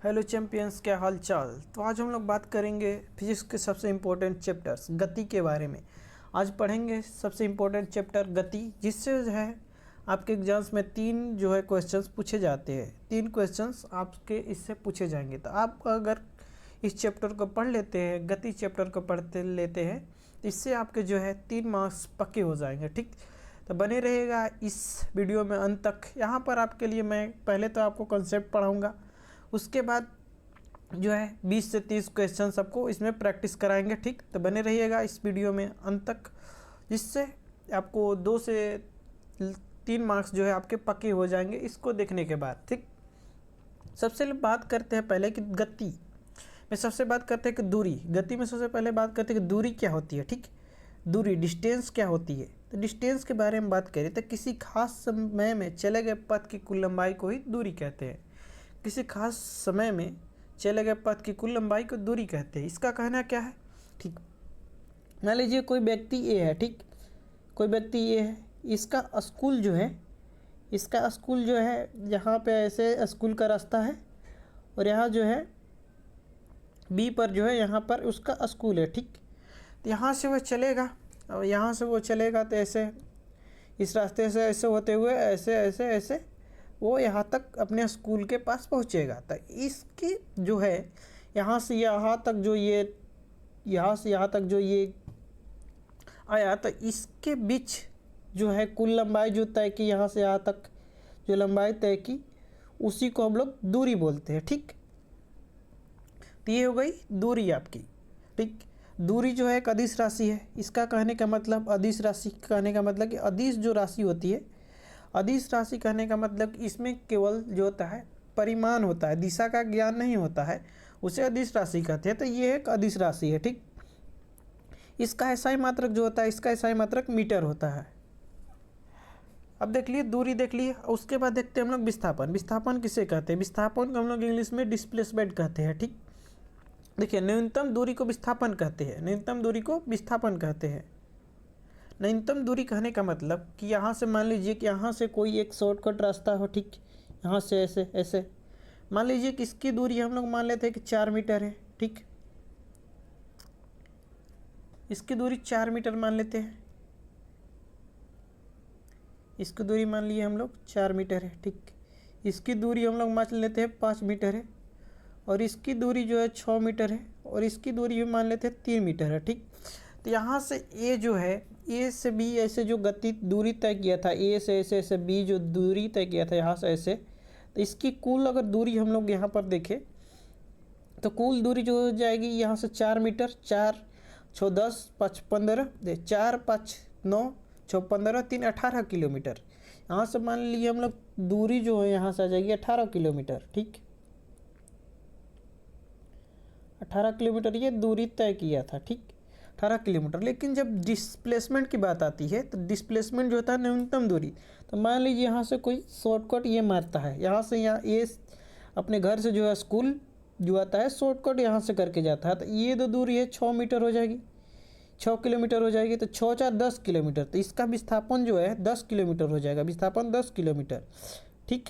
Hello champions, क्या हाल चाल। तो आज हम लोग बात करेंगे फिजिक्स के सबसे इम्पोर्टेंट चैप्टर्स गति के बारे में। आज पढ़ेंगे सबसे इम्पोर्टेंट चैप्टर गति, जिससे जो है आपके एग्जाम्स में 3 जो है क्वेश्चंस पूछे जाते हैं। 3 क्वेश्चंस आपके इससे पूछे जाएंगे। तो आप अगर इस चैप्टर को पढ़ लेते हैं, गति चैप्टर को पढ़ते लेते हैं, इससे आपके जो है 3 मार्क्स पक्के हो जाएंगे। ठीक, तो बने रहेगा इस वीडियो में अंत तक। यहाँ पर आपके लिए मैं पहले तो आपको कॉन्सेप्ट पढ़ाऊँगा, उसके बाद जो है 20 से 30 क्वेश्चन सबको इसमें प्रैक्टिस कराएंगे। ठीक, तो बने रहिएगा इस वीडियो में अंत तक, जिससे आपको 2 से 3 मार्क्स जो है आपके पक्के हो जाएंगे इसको देखने के बाद। ठीक, सबसे बात करते हैं पहले कि गति में सबसे बात करते हैं कि दूरी। गति में सबसे पहले बात करते हैं कि दूरी क्या होती है। ठीक, दूरी डिस्टेंस क्या होती है। तो डिस्टेंस के बारे में बात करें तो किसी खास समय में चले गए पथ की कुल लंबाई को ही दूरी कहते हैं। किसी खास समय में चले गए पथ की कुल लंबाई को दूरी कहते हैं। इसका कहना क्या है। ठीक, मान लीजिए कोई व्यक्ति ए है। ठीक, कोई व्यक्ति ए है, इसका स्कूल जो है यहाँ पे ऐसे स्कूल का रास्ता है, और यहाँ जो है बी पर जो है यहाँ पर उसका स्कूल है। ठीक, तो यहाँ से वो चलेगा, और यहाँ से वो चलेगा तो ऐसे इस रास्ते से ऐसे होते हुए ऐसे ऐसे ऐसे वो यहाँ तक अपने स्कूल के पास पहुँचेगा। तो इसकी जो है यहाँ से यहाँ तक जो ये यहाँ से यहाँ तक जो ये आया, तो इसके बीच जो है कुल लंबाई जो तय की, यहाँ से यहाँ तक जो लंबाई तय की, उसी को हम लोग दूरी बोलते हैं। ठीक, तो ये हो गई दूरी आपकी। ठीक, दूरी जो है एक अदिश राशि है। इसका कहने का मतलब अदिश राशि कहने का मतलब कि अदिश जो राशि होती है, अदिश राशि कहने का मतलब इसमें केवल जो होता है परिमाण होता है, दिशा का ज्ञान नहीं होता है, उसे अदिश राशि कहते हैं। तो ये एक अदिश राशि है। ठीक, इसका एसआई मात्रक जो होता है, इसका एसआई मात्रक मीटर होता है। अब देख लिए दूरी, देख लिए। उसके बाद देखते हैं हम लोग विस्थापन। विस्थापन किसे कहते हैं। विस्थापन को हम लोग इंग्लिश में डिस्प्लेसमेंट कहते हैं। ठीक, देखिए न्यूनतम दूरी को विस्थापन कहते हैं। न्यूनतम दूरी को विस्थापन कहते हैं। न्यूनतम दूरी कहने का मतलब कि यहाँ से मान लीजिए कि यहाँ से कोई एक शॉर्टकट रास्ता हो। ठीक, यहाँ से ऐसे ऐसे मान लीजिए कि इसकी दूरी हम लोग मान लेते हैं कि 4 मीटर है। ठीक, इसकी दूरी 4 मीटर मान लेते हैं। इसकी दूरी मान लिए हम लोग 4 मीटर है। ठीक, इसकी दूरी हम लोग मान लेते हैं 5 मीटर है, और इसकी दूरी जो है 6 मीटर है, और इसकी दूरी भी मान लेते हैं 3 मीटर है। ठीक, तो यहाँ से ए जो है, ए से बी ऐसे जो गति दूरी तय किया था, ए से ऐसे ऐसे बी जो दूरी तय किया था यहाँ से ऐसे, तो इसकी कुल अगर दूरी हम लोग यहाँ पर देखें तो कुल दूरी जो हो जाएगी यहाँ से 4 मीटर, 4 6 10 5 15, 4 5 9 6 15 3 18 किलोमीटर। यहाँ से मान लीजिए हम लोग दूरी जो है यहाँ से आ जाएगी 18 किलोमीटर। ठीक, 18 किलोमीटर ये दूरी तय किया था। ठीक, 18 किलोमीटर। लेकिन जब डिस्प्लेसमेंट की बात आती है तो डिस्प्लेसमेंट जो होता है न्यूनतम दूरी, तो मान लीजिए यहाँ से कोई शॉर्टकट ये मारता है, यहाँ से यहाँ ये अपने घर से जो है स्कूल जो आता है शॉर्टकट यहाँ से करके जाता है, तो ये जो दूरी है 6 मीटर हो जाएगी, 6 किलोमीटर हो जाएगी। तो 6 4 10 किलोमीटर, तो इसका विस्थापन जो है 10 किलोमीटर हो जाएगा। विस्थापन 10 किलोमीटर। ठीक,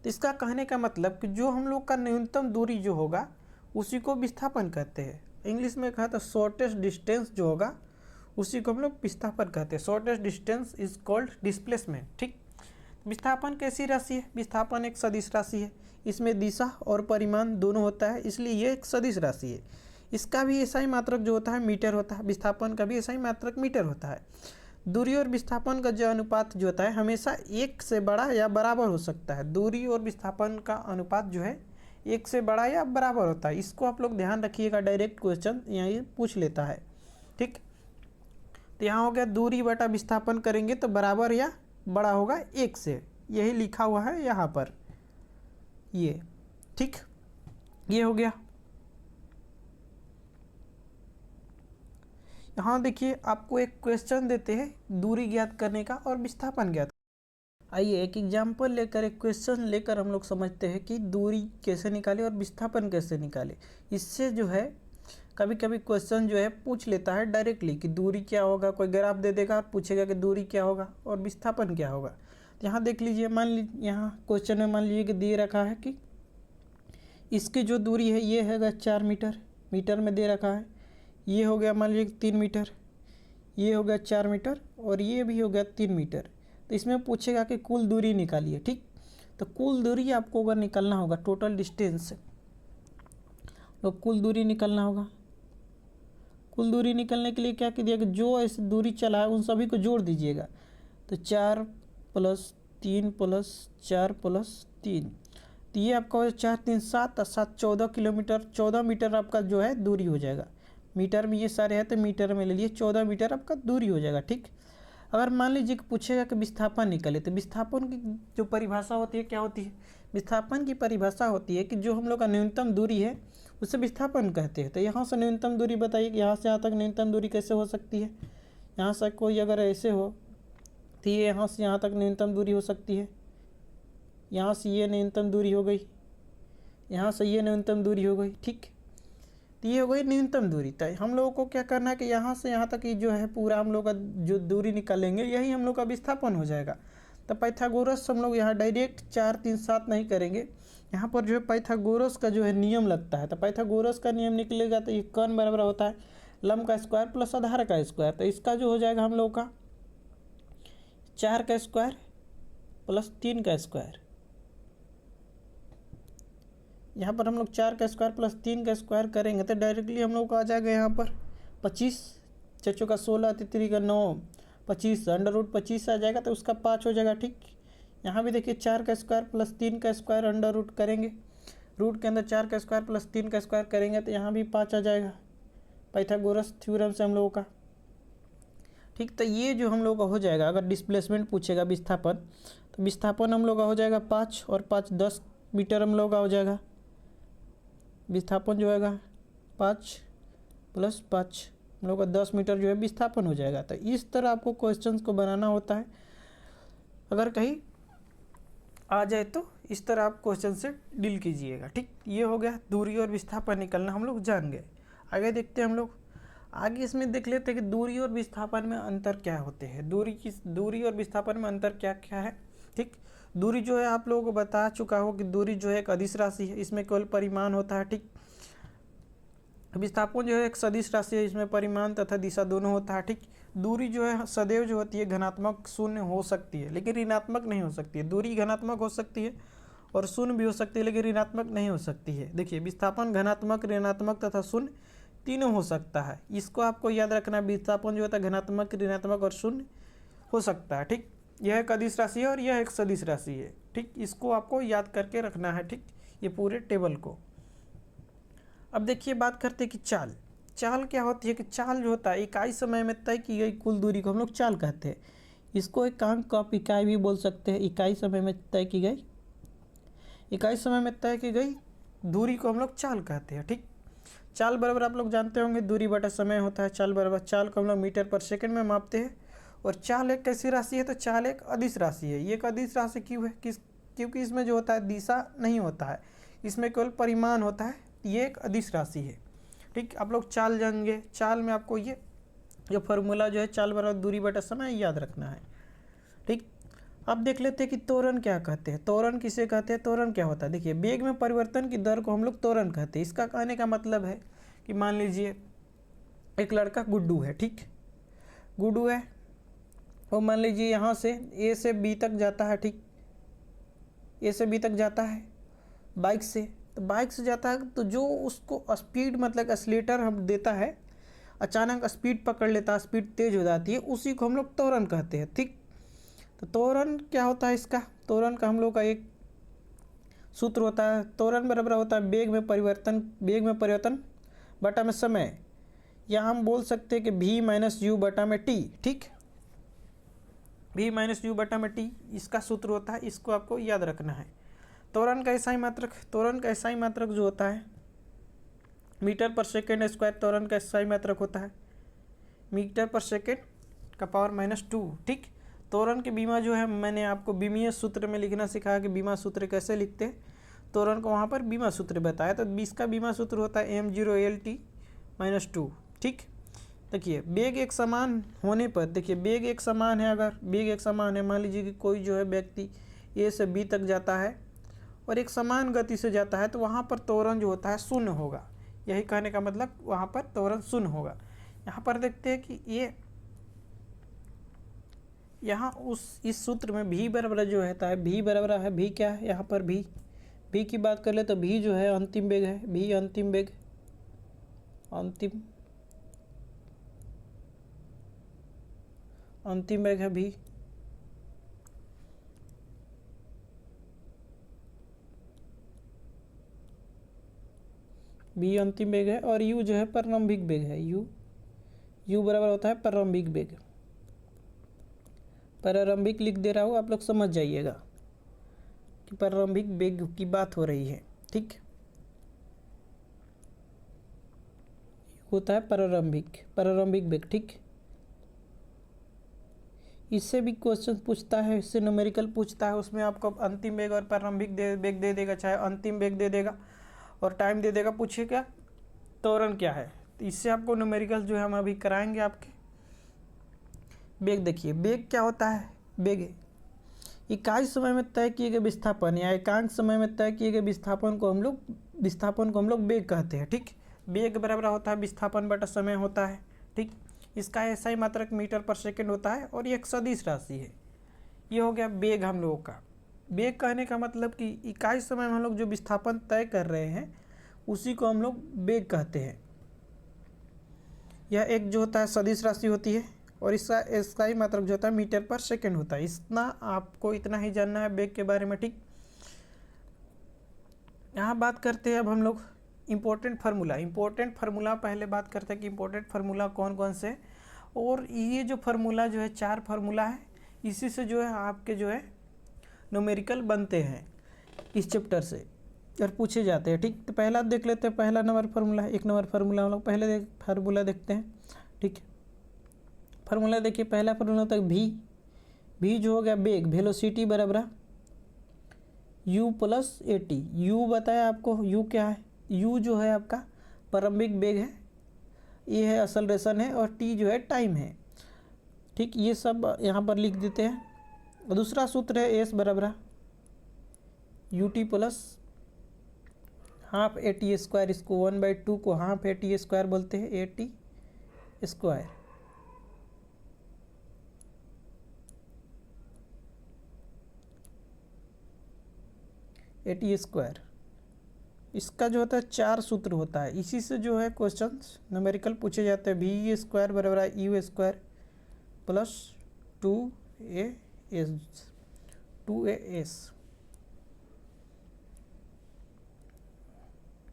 तो इसका कहने का मतलब कि जो हम लोग का न्यूनतम दूरी जो होगा उसी को विस्थापन कहते हैं। इंग्लिश में कहा तो शॉर्टेस्ट डिस्टेंस जो होगा उसी को हम लोग विस्थापन कहते हैं। Shortest distance is called displacement. ठीक, विस्थापन कैसी राशि है। विस्थापन एक सदिश राशि है। इसमें दिशा और परिमाण दोनों होता है, इसलिए ये एक सदिश राशि है। इसका भी एसआई मात्रक जो होता है मीटर होता है। विस्थापन का भी एसआई मात्रक मीटर होता है। दूरी और विस्थापन का जो अनुपात जो होता है हमेशा 1 से बड़ा या बराबर हो सकता है। दूरी और विस्थापन का अनुपात जो है 1 से बड़ा या बराबर होता है। इसको आप लोग ध्यान रखिएगा, डायरेक्ट क्वेश्चन यहाँ पूछ लेता है। ठीक, तो यहाँ हो गया दूरी बटा विस्थापन करेंगे तो बराबर या बड़ा होगा 1 से, यही लिखा हुआ है यहाँ पर ये। ठीक, ये हो गया। यहाँ देखिए आपको एक क्वेश्चन देते हैं दूरी ज्ञात करने का और विस्थापन ज्ञात। आइए एक एग्जाम्पल लेकर, एक क्वेश्चन लेकर हम लोग समझते हैं कि दूरी कैसे निकाले और विस्थापन कैसे निकाले। इससे जो है कभी कभी क्वेश्चन जो है पूछ लेता है डायरेक्टली कि दूरी क्या होगा, कोई ग्राफ दे देगा और पूछेगा कि दूरी क्या होगा और विस्थापन क्या होगा। यहाँ देख लीजिए, मान लीजिए यहाँ क्वेश्चन में मान लीजिए कि दिए रखा है कि इसकी जो दूरी है ये है 4 मीटर, मीटर में दे रखा है। ये हो गया मान लीजिए 3 मीटर, ये हो गया 4 मीटर और ये भी हो गया 3 मीटर। तो इसमें पूछेगा कि कुल दूरी निकालिए, ठीक। तो कुल दूरी आपको अगर निकालना होगा, टोटल डिस्टेंस, तो कुल दूरी निकालना होगा। कुल दूरी निकालने के लिए क्या कीजिएगा, जो ऐसी दूरी चला है उन सभी को जोड़ दीजिएगा। तो 4 + 3 + 4 + 3, तो ये आपका हो 4 3 7 7 14 किलोमीटर, 14 मीटर आपका जो है दूरी हो जाएगा। मीटर में ये सारे हैं तो मीटर में ले लिए, 14 मीटर आपका दूरी हो जाएगा, ठीक। अगर मान लीजिए कि पूछेगा कि विस्थापन निकले, तो विस्थापन की जो परिभाषा होती है क्या होती है? विस्थापन की परिभाषा होती है कि जो हम लोग का न्यूनतम दूरी है उसे विस्थापन कहते हैं। तो यहाँ से न्यूनतम दूरी बताइए कि यहाँ से यहाँ तक न्यूनतम दूरी कैसे हो सकती है। यहाँ से कोई अगर ऐसे हो तो ये यहाँ से यहाँ तक न्यूनतम दूरी हो सकती है। यहाँ से ये न्यूनतम दूरी हो गई, यहाँ से ये न्यूनतम दूरी हो गई, ठीक। तो ये हो गई न्यूनतम दूरी। तो हम लोगों को क्या करना है कि यहाँ से यहाँ तक ये जो है पूरा हम लोग का जो दूरी निकालेंगे यही हम लोग का विस्थापन हो जाएगा। तो पाइथागोरस हम लोग यहाँ डायरेक्ट 4 3 7 नहीं करेंगे, यहाँ पर जो है पाइथागोरस का जो है नियम लगता है। तो पाइथागोरस का नियम निकलेगा तो ये कर्ण बराबर होता है लंब का स्क्वायर प्लस आधार का स्क्वायर। तो इसका जो हो जाएगा हम लोग का 4 का स्क्वायर प्लस 3 का स्क्वायर। यहाँ पर हम लोग 4 का स्क्वायर प्लस 3 का स्क्वायर करेंगे तो डायरेक्टली हम लोग को आ जाएगा यहाँ पर 25, 6 का 16, 3 का 9, 25, √25 आ जाएगा तो उसका 5 हो जाएगा, ठीक। यहाँ भी देखिए 4 का स्क्वायर प्लस 3 का स्क्वायर √ करेंगे, रूट के अंदर 4 का स्क्वायर प्लस 3 का स्क्वायर करेंगे तो यहाँ भी 5 आ जाएगा पाइथागोरस थ्योरम से हम लोगों का, ठीक। तो ये जो हम लोग का हो जाएगा, अगर डिस्प्लेसमेंट पूछेगा विस्थापन, तो विस्थापन हम लोग का हो जाएगा 5 और 5 10 मीटर हम लोग का हो जाएगा। विस्थापन जो होगा 5 + 5 हम लोग का 10 मीटर जो है विस्थापन हो जाएगा। तो इस तरह आपको क्वेश्चंस को बनाना होता है। अगर कहीं आ जाए तो इस तरह आप क्वेश्चन से डील कीजिएगा, ठीक। ये हो गया दूरी और विस्थापन निकलना हम लोग जान गए। आगे देखते हैं हम लोग, आगे इसमें देख लेते हैं कि दूरी और विस्थापन में अंतर क्या होते हैं। दूरी और विस्थापन में अंतर क्या क्या है, ठीक। दूरी जो है आप लोगों को बता चुका हो कि दूरी जो है एक अदिश राशि है, इसमें केवल परिमाण होता है, ठीक। विस्थापन जो है एक सदिश राशि है, इसमें परिमाण तथा दिशा दोनों होता है, ठीक। दूरी जो है सदैव जो होती है धनात्मक शून्य हो सकती है लेकिन ऋणात्मक नहीं हो सकती है। दूरी धनात्मक हो सकती है और शून्य भी हो सकती है लेकिन ऋणात्मक नहीं हो सकती है। देखिए विस्थापन धनात्मक, ऋणात्मक तथा शून्य तीनों हो सकता है। इसको आपको याद रखना है, विस्थापन जो होता है धनात्मक, ऋणात्मक और शून्य हो सकता है, ठीक। यह एक अदिश राशि है और यह एक सदिश राशि है, ठीक। इसको आपको याद करके रखना है, ठीक, ये पूरे टेबल को। अब देखिए बात करते हैं कि चाल क्या होती है। कि चाल जो होता है इकाई समय में तय की गई कुल दूरी को हम लोग चाल कहते हैं। इसको एकांक आप इकाई भी बोल सकते हैं। इकाई समय में तय की गई दूरी को हम लोग चाल कहते हैं, ठीक। चाल बराबर आप लोग जानते होंगे दूरी बटा समय होता है। चाल बराबर, चाल को हम लोग मीटर पर सेकंड में मापते हैं और चाल एक कैसी राशि है, तो चाल एक अदिश राशि है। ये एक अदिश राशि क्यों है, क्योंकि इसमें जो होता है दिशा नहीं होता है, इसमें केवल परिमाण होता है। ये एक अदिश राशि है, ठीक। आप लोग चाल जानेंगे, चाल में आपको ये जो फार्मूला जो है चाल बराबर दूरी बटा समय याद रखना है, ठीक। अब देख लेते हैं कि त्वरण क्या कहते हैं। त्वरण किसे कहते हैं, त्वरण क्या होता है। देखिए वेग में परिवर्तन की दर को हम लोग त्वरण कहते हैं। इसका कहने का मतलब है कि मान लीजिए एक लड़का गुड्डू है, ठीक। गुड्डू है और मान लीजिए यहाँ से ए से बी तक जाता है, ठीक। ए से बी तक जाता है बाइक से, तो बाइक से जाता है तो जो उसको स्पीड मतलब एक्सीलरेटर हम देता है, अचानक स्पीड पकड़ लेता है, स्पीड तेज हो जाती है, उसी को हम लोग त्वरण कहते हैं, ठीक। तो त्वरण क्या होता है, इसका त्वरण का हम लोग का एक सूत्र होता है। त्वरण बराबर होता है वेग में परिवर्तन बटा में समय, या हम बोल सकते हैं कि v - u बटा में t, ठीक। v - u बटा में t इसका सूत्र होता है, इसको आपको याद रखना है। त्वरण का इकाई मात्रक जो होता है मीटर पर सेकेंड स्क्वायर, त्वरण का इकाई मात्रक होता है मीटर पर सेकेंड का पावर -2, ठीक। त्वरण के बीमा जो है मैंने आपको बीमीय सूत्र में लिखना सिखाया कि बीमा सूत्र कैसे लिखते हैं। त्वरण को वहाँ पर बीमा सूत्र बताया, तो 20 का बीमा सूत्र होता है m0 LT-2, ठीक। देखिए वेग एक समान होने पर, देखिए वेग एक समान है, अगर वेग एक समान है मान लीजिए कि कोई जो है व्यक्ति ए से बी तक जाता है और एक समान गति से जाता है तो वहाँ पर त्वरण जो होता है शून्य होगा। यही कहने का मतलब वहाँ पर त्वरण शून्य होगा। यहाँ पर देखते हैं कि ये यहाँ इस सूत्र में भी बराबर जो रहता है, भी बराबर है, भी क्या है यहाँ पर भी की बात कर ले तो भी जो है अंतिम वेग है, भी अंतिम वेग, अंतिम वेग है भी। भी अंतिम वेग है और u जो है प्रारंभिक वेग है। u बराबर होता है प्रारंभिक वेग। प्रारंभिक लिख दे रहा हूँ, आप लोग समझ जाइएगा कि प्रारंभिक वेग की बात हो रही है। ठीक, होता है प्रारंभिक वेग। ठीक, इससे भी क्वेश्चन पूछता है, इससे न्यूमेरिकल पूछता है, उसमें आपको अंतिम वेग और प्रारंभिक वेग दे देगा, चाहे अंतिम वेग दे देगा और टाइम दे देगा, पूछेगा त्वरण क्या है। तो इससे आपको न्यूमेरिकल जो है हम अभी कराएंगे आपके। वेग देखिए, वेग क्या होता है? वेग इकाई समय में तय किए गए विस्थापन या एकांक समय में तय किए गए विस्थापन को हम लोग वेग कहते हैं। ठीक, वेग बराबर होता है विस्थापन बटा समय होता है। ठीक, इसका SI मात्रक मीटर पर सेकंड होता है और ये एक सदिश राशि है। ये हो गया वेग हम लोगों का। वेग कहने का मतलब कि इकाई समय में हम लोग जो विस्थापन तय कर रहे हैं उसी को हम लोग वेग कहते हैं। यह एक जो होता है सदिश राशि होती है और इसका SI मात्रक जो होता है मीटर पर सेकंड होता है। आपको इतना ही जानना है वेग के बारे में। ठीक, यहाँ बात करते हैं अब हम लोग इम्पोर्टेंट फार्मूला पहले बात करते हैं कि इम्पोर्टेंट फार्मूला कौन कौन से। और ये जो फार्मूला जो है 4 फार्मूला है, इसी से जो है आपके जो है न्यूमेरिकल बनते हैं इस चैप्टर से और पूछे जाते हैं। ठीक, तो पहला देख लेते हैं, पहला नंबर फार्मूला है, 1 नंबर फार्मूला हम लोग पहले फार्मूला देखते हैं। ठीक, फार्मूला देखिए, पहला फार्मूला होता है भी जो हो गया वेग, वेलोसिटी बराबर u प्लस AT। u बताया आपको, u क्या है? u जो है आपका प्रारंभिक वेग है, ये है एक्सेलरेशन है और t जो है टाइम है। ठीक, ये सब यहाँ पर लिख देते हैं। दूसरा सूत्र है s बराबर ut plus half AT square, इसको 1/2 को हाफ AT स्क्वायर बोलते हैं, AT स्क्वायर। AT स्क्वायर, इसका जो होता है 4 सूत्र होता है, इसी से जो है क्वेश्चंस न्यूमेरिकल पूछे जाते हैं। भी स्क्वायर बराबर u स्क्वायर प्लस 2as।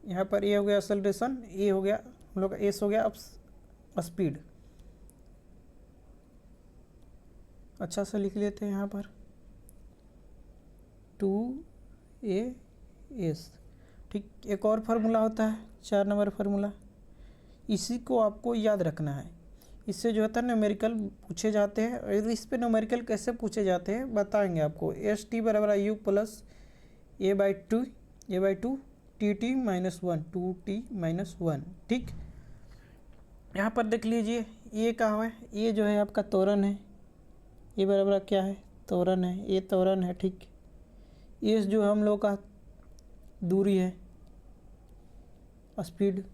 यहाँ पर ये हो गया एक्सेलरेशन, ये हो गया हम लोग का, s हो गया अब स्पीड। अच्छा से लिख लेते हैं यहाँ पर 2as। ठीक, एक और फार्मूला होता है 4 नंबर फार्मूला, इसी को आपको याद रखना है। इससे जो होता है न्यूमेरिकल पूछे जाते हैं और इस पे न्यूमेरिकल कैसे पूछे जाते हैं बताएंगे आपको। ST बराबर u plus a/2 TT minus 1 2T minus 1। ठीक, यहाँ पर देख लीजिए ये कहाँ है, ये जो है आपका त्वरण है, ये बराबर क्या है? त्वरण है, ये त्वरण है। ठीक, ये जो हम लोग का दूरी है, स्पीड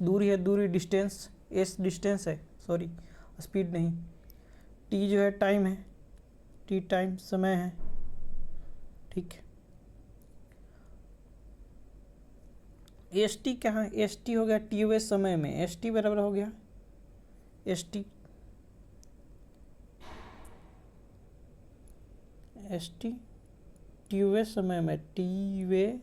दूरी है, दूरी डिस्टेंस, s डिस्टेंस है, सॉरी स्पीड नहीं। t जो है टाइम है, t टाइम समय है। ठीक, ST कहाँ है? ST हो गया TOS समय में, ST बराबर हो गया ST TOS समय में, TOS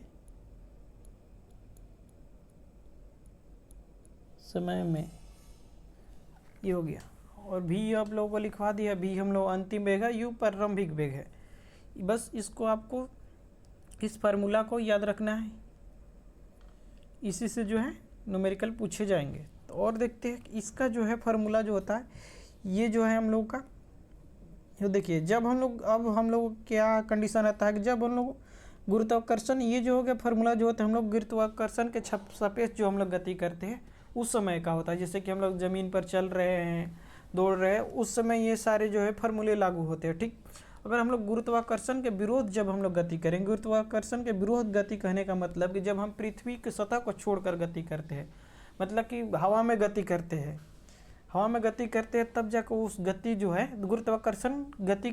समय में, ये हो गया। और भी आप लोगों को लिखवा दिया, भी हम लोग अंतिम वेग है, u प्रारंभिक वेग है। बस इसको आपको इस फार्मूला को याद रखना है, इसी से जो है न्यूमेरिकल पूछे जाएंगे। तो और देखते हैं इसका जो है फार्मूला जो होता है, ये जो है हम लोग का, ये देखिए जब हम लोग क्या कंडीशन रहता है कि जब हम लोग गुरुत्वाकर्षण, ये जो हो गया फार्मूला जो होता है, हम लोग गुरुत्वाकर्षण के सापेक्ष जो हम लोग गति करते हैं उस समय का होता है। जैसे कि हम लोग ज़मीन पर चल रहे हैं, दौड़ रहे हैं, उस समय ये सारे जो है फार्मूले लागू होते हैं। ठीक, अगर हम लोग गुरुत्वाकर्षण के विरोध जब हम लोग गति करेंगे, गुरुत्वाकर्षण के विरोध गति कहने का मतलब कि जब हम पृथ्वी की सतह को छोड़कर गति करते हैं, मतलब कि हवा में गति करते हैं, हवा में गति करते हैं, तब जाकर उस गति जो है गुरुत्वाकर्षण गति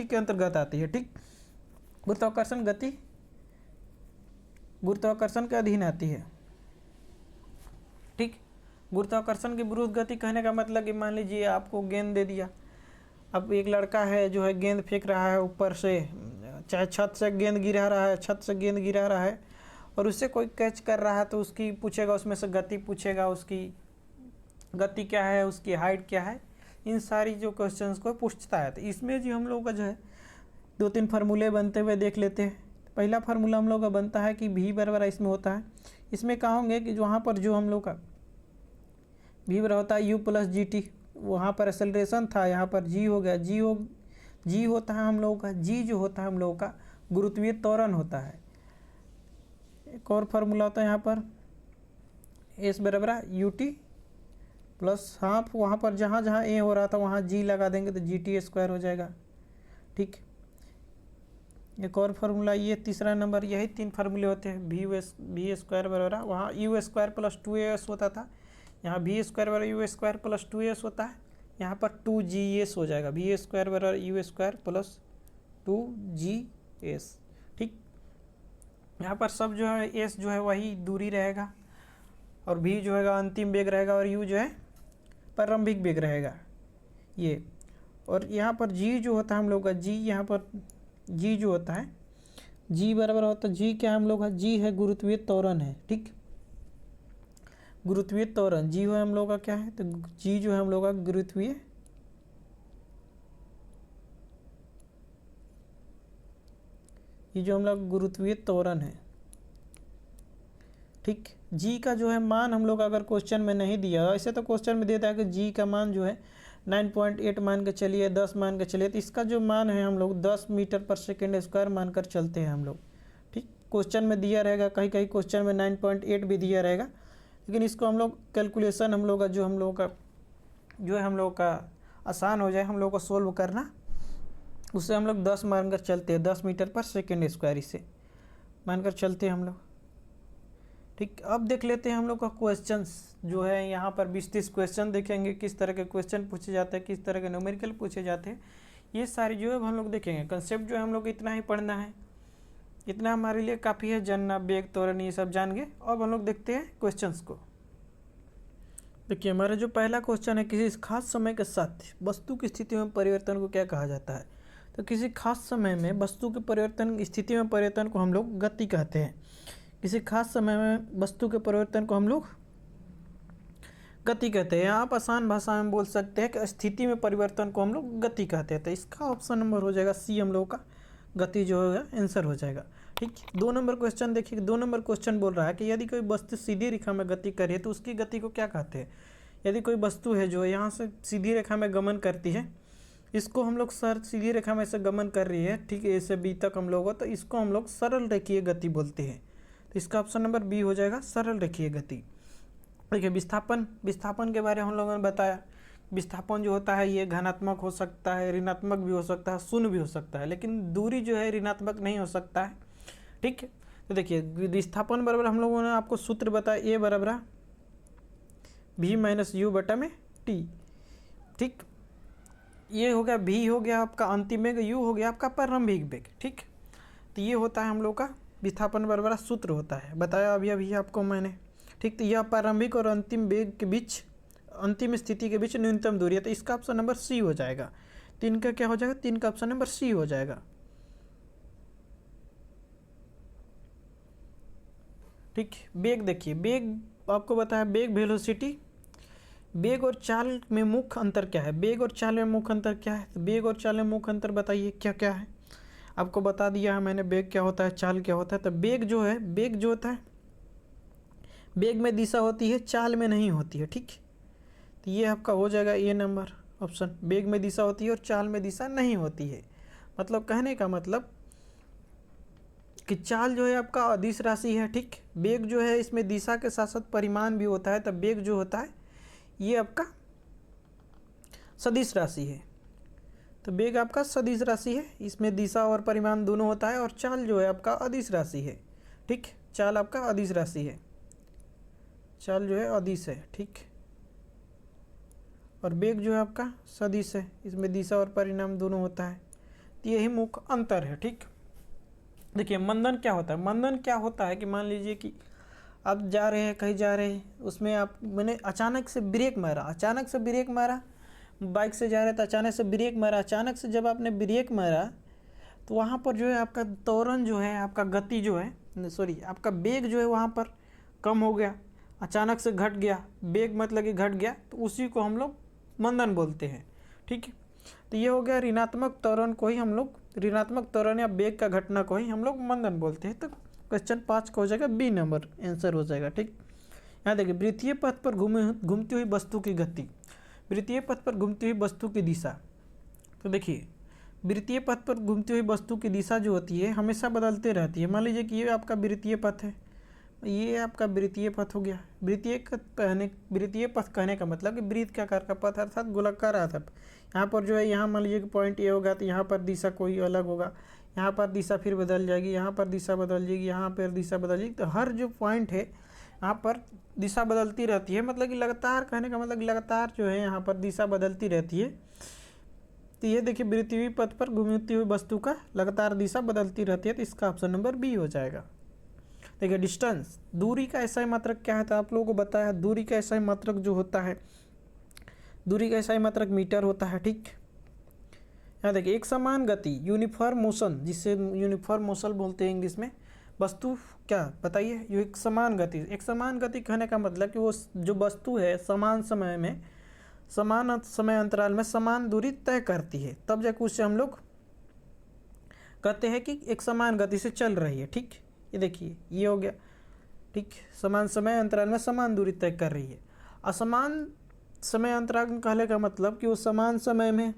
के अंतर्गत आती है। ठीक, गुरुत्वाकर्षण गति गुरुत्वाकर्षण के अधीन आती है। ठीक, गुरुत्वाकर्षण की विरुद्ध गति कहने का मतलब कि मान लीजिए आपको गेंद दे दिया, अब एक लड़का है जो है गेंद फेंक रहा है ऊपर से, चाहे छत से गेंद गिरा रहा है और उससे कोई कैच कर रहा है, तो उसकी पूछेगा, उसमें से गति पूछेगा, उसकी गति क्या है, उसकी हाइट क्या है, इन सारी जो क्वेश्चंस को पूछता है। तो इसमें जो हम लोग का जो है 2-3 फार्मूले बनते हुए देख लेते हैं। पहला फार्मूला हम लोग का बनता है कि v बराबर इसमें होता है, इसमें कहा होंगे कि वहाँ पर जो हम लोग का v बराबर होता है u प्लस जी टी, वहाँ पर एक्सेलरेशन था, यहाँ पर g हो गया, g होता है हम लोगों का, g जो होता है हम लोगों का गुरुत्वीय त्वरण होता है। एक और फार्मूला होता है यहाँ पर s बराबर यू टी प्लस, हाँ वहाँ पर जहाँ जहाँ a हो रहा था वहाँ g लगा देंगे तो GT² हो जाएगा। ठीक, एक और फार्मूला, ये तीसरा नंबर, यही 3 फार्मूले होते हैं। v² बराबर वहाँ u² प्लस 2as होता था, यहाँ v² बराबर u² प्लस 2as होता है, यहाँ पर 2gs हो जाएगा, v² बराबर u² प्लस 2gs। ठीक, यहाँ पर सब जो है s जो है वही दूरी रहेगा और v जो है अंतिम वेग रहेगा और u जो है प्रारंभिक वेग रहेगा ये। और यहाँ पर g जो होता है हम लोग का, g यहाँ पर g जो होता है, g बराबर होता है, g क्या हम लोग का, g है गुरुत्वीय त्वरण है। ठीक, गुरुत्वीय त्वरण g है हम लोग का क्या है, तो g जो है हम लोग का गुरुत्वीय ये जो हम लोग गुरुत्वीय त्वरण है। ठीक, g का जो है मान हम लोग अगर क्वेश्चन में नहीं दिया, ऐसे तो क्वेश्चन में देता है कि g का मान जो है 9.8 मान के चलिए, 10 मान के चलिए, तो इसका जो मान है हम लोग 10 मीटर पर सेकेंड स्क्वायर मानकर चलते हैं हम लोग। ठीक, क्वेश्चन में दिया रहेगा, कहीं कहीं क्वेश्चन में 9.8 भी दिया रहेगा, लेकिन इसको हम लोग कैलकुलेशन हम लोग का जो है हम लोग का आसान हो जाए हम लोग को सोल्व करना, उससे हम लोग 10 मानकर चलते हैं, 10 मीटर पर सेकेंड स्क्वायर इसे मानकर चलते हैं हम लोग। ठीक, अब देख लेते हैं हम लोग का क्वेश्चंस जो है, यहाँ पर 20-30 क्वेश्चन देखेंगे, किस तरह के क्वेश्चन पूछे जाते हैं, किस तरह के न्यूमेरिकल पूछे जाते हैं, ये सारी जो है हम लोग देखेंगे। कंसेप्ट जो है हम लोग इतना ही पढ़ना है, इतना हमारे लिए काफ़ी है, जानना वेग त्वरण ये सब जान गए। अब हम लोग देखते हैं क्वेश्चंस को। देखिए हमारा जो पहला क्वेश्चन है, किसी खास समय के साथ वस्तु की स्थिति में परिवर्तन को क्या कहा जाता है। तो किसी खास समय में वस्तु के परिवर्तन, स्थिति में परिवर्तन को हम लोग गति कहते हैं। किसी खास समय में वस्तु के परिवर्तन को हम लोग गति कहते हैं। आप आसान भाषा में बोल सकते हैं कि स्थिति में परिवर्तन को हम लोग गति कहते हैं। तो इसका ऑप्शन नंबर हो जाएगा सी, हम लोग का गति जो होगा आंसर हो जाएगा। ठीक, 2 नंबर क्वेश्चन देखिए, 2 नंबर क्वेश्चन बोल रहा है कि यदि कोई वस्तु सीधी रेखा में गति करे तो उसकी गति को क्या कहते हैं। यदि कोई वस्तु है जो यहाँ से सीधी रेखा में गमन करती है, इसको हम लोग सीधी रेखा में से गमन कर रही है, ठीक है, ए से बी तक हम लोग, तो इसको हम लोग सरल रेखीय गति बोलते हैं। तो इसका ऑप्शन नंबर बी हो जाएगा, सरल रेखीय गति। देखिए विस्थापन के बारे में हम लोगों ने बताया। विस्थापन जो होता है ये धनात्मक हो सकता है, ऋणात्मक भी हो सकता है, शून्य भी हो सकता है, लेकिन दूरी जो है ऋणात्मक नहीं हो सकता है। ठीक है, तो देखिए विस्थापन बराबर हम लोगों ने आपको सूत्र बताया, ए बराबर v माइनस यू बटा में टी। ठीक, ये हो गया v हो गया आपका अंतिम वेग, u हो गया आपका प्रारंभिक वेग। ठीक, तो ये होता है हम लोग का विस्थापन बराबर सूत्र होता है, बताया अभी आपको मैंने। ठीक, तो यह प्रारंभिक और अंतिम वेग के बीच, अंतिम स्थिति के बीच न्यूनतम दूरी है। तो इसका ऑप्शन नंबर सी हो जाएगा। 3 का क्या हो जाएगा, 3 का ऑप्शन नंबर सी हो जाएगा। ठीक, वेग देखिए, वेग आपको बताया, वेग वेलोसिटी, वेग और चाल में मुख्य अंतर क्या है। वेग और चाल में मुख्य अंतर क्या है, तो वेग और चाल में मुख्य अंतर बताइए क्या क्या है। आपको बता दिया है मैंने वेग क्या होता है, चाल क्या होता है। तो वेग जो है, वेग जो होता है, वेग में दिशा होती है, चाल में नहीं होती है। ठीक, तो ये आपका हो जाएगा ए नंबर ऑप्शन, वेग में दिशा होती है और चाल में दिशा नहीं होती है। मतलब कहने का मतलब कि चाल जो है आपका अदिश राशि है। ठीक, वेग जो है इसमें दिशा के साथ साथ परिमाण भी होता है, तब वेग जो होता है ये आपका सदिश राशि है। तो वेग आपका सदिश राशि है, इसमें दिशा और परिमाण दोनों होता है, और चाल जो है आपका अदिश राशि है। ठीक, चाल आपका अदिश राशि है, चाल जो है अदिश है। ठीक, और वेग जो है आपका सदिश है, इसमें दिशा और परिमाण दोनों होता है। तो यही मुख्य अंतर है। ठीक, देखिए मंदन क्या होता है। मंदन क्या होता है कि मान लीजिए कि आप जा रहे हैं, कहीं जा रहे हैं, उसमें मैंने अचानक से ब्रेक मारा, बाइक से जा रहे थे, अचानक से ब्रेक मारा। अचानक से जब आपने ब्रेक मारा तो वहाँ पर जो है आपका त्वरण जो है, आपका गति जो है, सॉरी आपका वेग जो है वहाँ पर कम हो गया, अचानक से घट गया, वेग मतलब कि घट गया, तो उसी को हम लोग मंदन बोलते हैं। ठीक है, तो ये हो गया ऋणात्मक त्वरण को ही हम लोग, ऋणात्मक त्वरण या वेग का घटना को ही हम लोग मंदन बोलते हैं। तो क्वेश्चन 5 का हो जाएगा बी नंबर आंसर हो जाएगा। ठीक, यहाँ देखिए वृत्तीय पथ पर घूमती हुई वस्तु की गति, वृत्तीय पथ पर घूमती हुई वस्तु की दिशा। तो देखिए वृत्तीय पथ पर घूमती हुई वस्तु की दिशा जो होती है हमेशा बदलते रहती है। मान लीजिए कि ये आपका वृत्तीय पथ है, ये आपका वृत्तीय पथ हो गया। वृत्तीय पथ कहने का मतलब कि वृत्त के आकार का पथ अर्थात गोलाकार आधार। यहाँ पर जो है, यहाँ मान लीजिए कि पॉइंट ए होगा तो यहाँ पर दिशा कोई अलग होगा, यहाँ पर दिशा फिर बदल जाएगी, यहाँ पर दिशा बदल जाएगी, यहाँ पर दिशा बदल जाएगी। तो हर जो पॉइंट है यहाँ पर दिशा बदलती रहती है, मतलब कि लगातार, कहने का मतलब लगातार जो है यहाँ पर दिशा बदलती रहती है। तो ये देखिए वृत्तीय पथ पर घूमती हुई वस्तु का लगातार दिशा बदलती रहती है, तो इसका ऑप्शन नंबर बी हो जाएगा। देखिए डिस्टेंस, दूरी का ऐसा ही मात्रक क्या है, तो आप लोगों को बताया दूरी का ऐसा ही मात्रक जो होता है, दूरी का ऐसा ही मात्रक मीटर होता है। ठीक, यहाँ देखिए एक समान गति, यूनिफॉर्म मोशन, जिससे यूनिफॉर्म मोशन बोलते हैं इंग्लिश में, वस्तु क्या बताइए, ये एक समान गति। एक समान गति कहने का मतलब कि वो जो वस्तु है समान समय में, समान समय अंतराल में समान दूरी तय करती है, तब जाकर उससे हम लोग कहते हैं कि एक समान गति से चल रही है। ठीक, ये देखिए ये हो गया। ठीक, समान समय अंतराल में समान दूरी तय कर रही है। असमान समय अंतराल कहने का मतलब कि वो समान समय में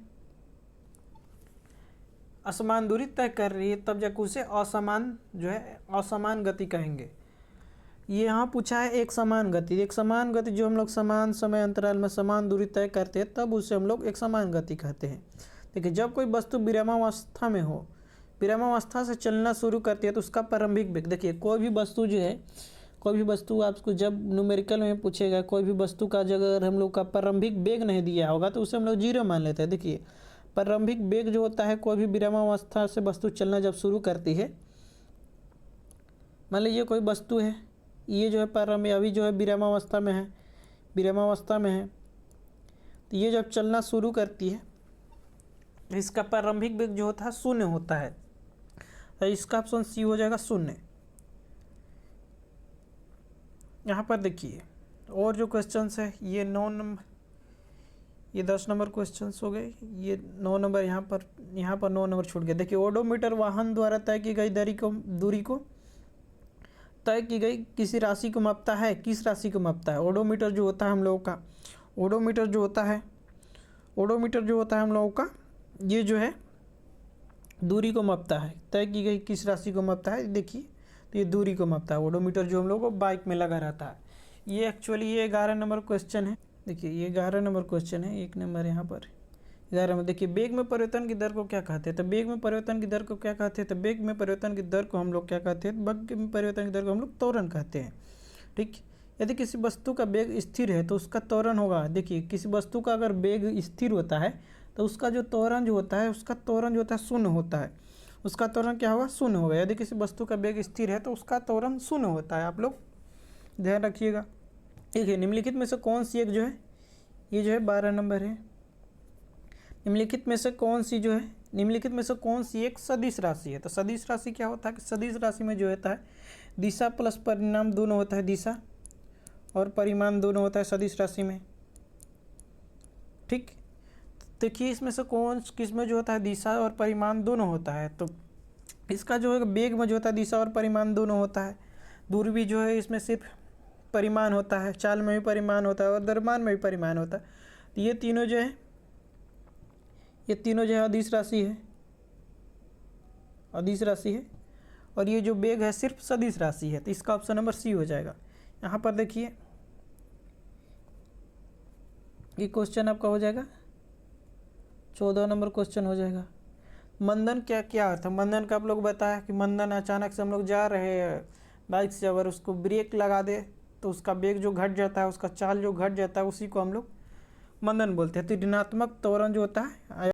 असमान दूरी तय कर रही है, तब जाकर उसे असमान जो है असमान गति कहेंगे। ये यहाँ पूछा है एक समान गति, एक समान गति जो हम लोग समान समय अंतराल में समान दूरी तय करते हैं तब उसे हम लोग एक समान गति कहते हैं। देखिए जब कोई वस्तु विरामावस्था में हो, विरामावस्था से चलना शुरू करती है तो उसका प्रारंभिक वेग, देखिए कोई भी वस्तु जो है, कोई भी वस्तु आपको जब न्यूमेरिकल में पूछेगा, कोई भी वस्तु का अगर हम लोग का प्रारंभिक वेग नहीं दिया होगा तो उसे हम लोग जीरो मान लेते हैं। देखिए प्रारंभिक वेग जो होता है, कोई भी विरामावस्था से वस्तु चलना जब शुरू करती है, मान लीजिए कोई वस्तु है, ये जो है प्रारंभिक अभी जो है विरामावस्था में है, विरामावस्था में है, तो ये जब चलना शुरू करती है इसका प्रारंभिक वेग जो होता है शून्य होता है, तो इसका ऑप्शन सी हो जाएगा शून्य। यहाँ पर देखिए और जो क्वेश्चंस है ये 9 नंबर, ये 10 नंबर क्वेश्चंस हो गए, ये 9 नंबर यहाँ पर 9 नंबर छूट गए। देखिए ओडोमीटर वाहन द्वारा तय की गई दूरी को तय की गई किसी राशि को मापता है। किस राशि को मापता है? ओडोमीटर जो होता है हम लोगों का, ओडोमीटर जो होता है हम लोगों का, ये जो है दूरी को मापता है। तय की गई किस राशि को मापता है? देखिए तो ये दूरी को मापता है ओडोमीटर जो हम लोगों को बाइक में लगा रहता है। ये एक्चुअली ये 11 नंबर क्वेश्चन है। देखिए ये 11 नंबर क्वेश्चन है, 1 नंबर यहाँ पर 11 में। देखिए वेग में परिवर्तन की दर को क्या कहते हैं? तो वेग में परिवर्तन की दर को क्या कहते हैं? तो वेग में परिवर्तन की दर को हम लोग क्या कहते हैं? वेग में परिवर्तन की दर को हम लोग त्वरण कहते हैं। ठीक, यदि किसी वस्तु का वेग स्थिर है तो उसका त्वरण होगा। देखिए किसी वस्तु का अगर वेग स्थिर होता है तो उसका जो त्वरण जो होता है, उसका त्वरण जो होता है शून्य होता है। उसका त्वरण क्या होगा? शून्य होगा। यदि किसी वस्तु का वेग स्थिर है तो उसका त्वरण शून्य होता है। आप लोग ध्यान रखिएगा। देखिए निम्नलिखित में से कौन सी एक जो है, ये जो है 12 नंबर है। निम्नलिखित में से कौन सी एक सदिश राशि है? तो सदिश राशि क्या होता है कि सदिश राशि में जो होता है दिशा प्लस परिमाण दोनों होता है, दिशा और परिमाण दोनों होता है सदिश राशि में। ठीक, देखिए इसमें से किसमें जो होता है दिशा और परिमाण दोनों होता है। तो इसका जो है वेग में जो होता है दिशा और परिमाण दोनों होता है। दूरी भी जो है इसमें सिर्फ परिमाण होता है, चाल में भी परिमाण होता है और द्रव्यमान में भी परिमाण होता है। तो ये तीनों जो है अदिश राशि है, और ये जो वेग है सिर्फ सदिश राशि है। तो इसका ऑप्शन नंबर सी हो जाएगा। यहाँ पर देखिए ये क्वेश्चन आपका हो जाएगा 14 नंबर क्वेश्चन हो जाएगा। मंदन क्या क्या अर्थ है? मंदन का आप लोग बताया कि मंदन अचानक से हम लोग जा रहे हैं बाइक से, अगर उसको ब्रेक लगा दे तो उसका वेग जो घट जाता है, उसका चाल जो घट जाता है, उसी को हम लोग मंदन बोलते हैं। तो ऋणात्मक त्वरण जो होता है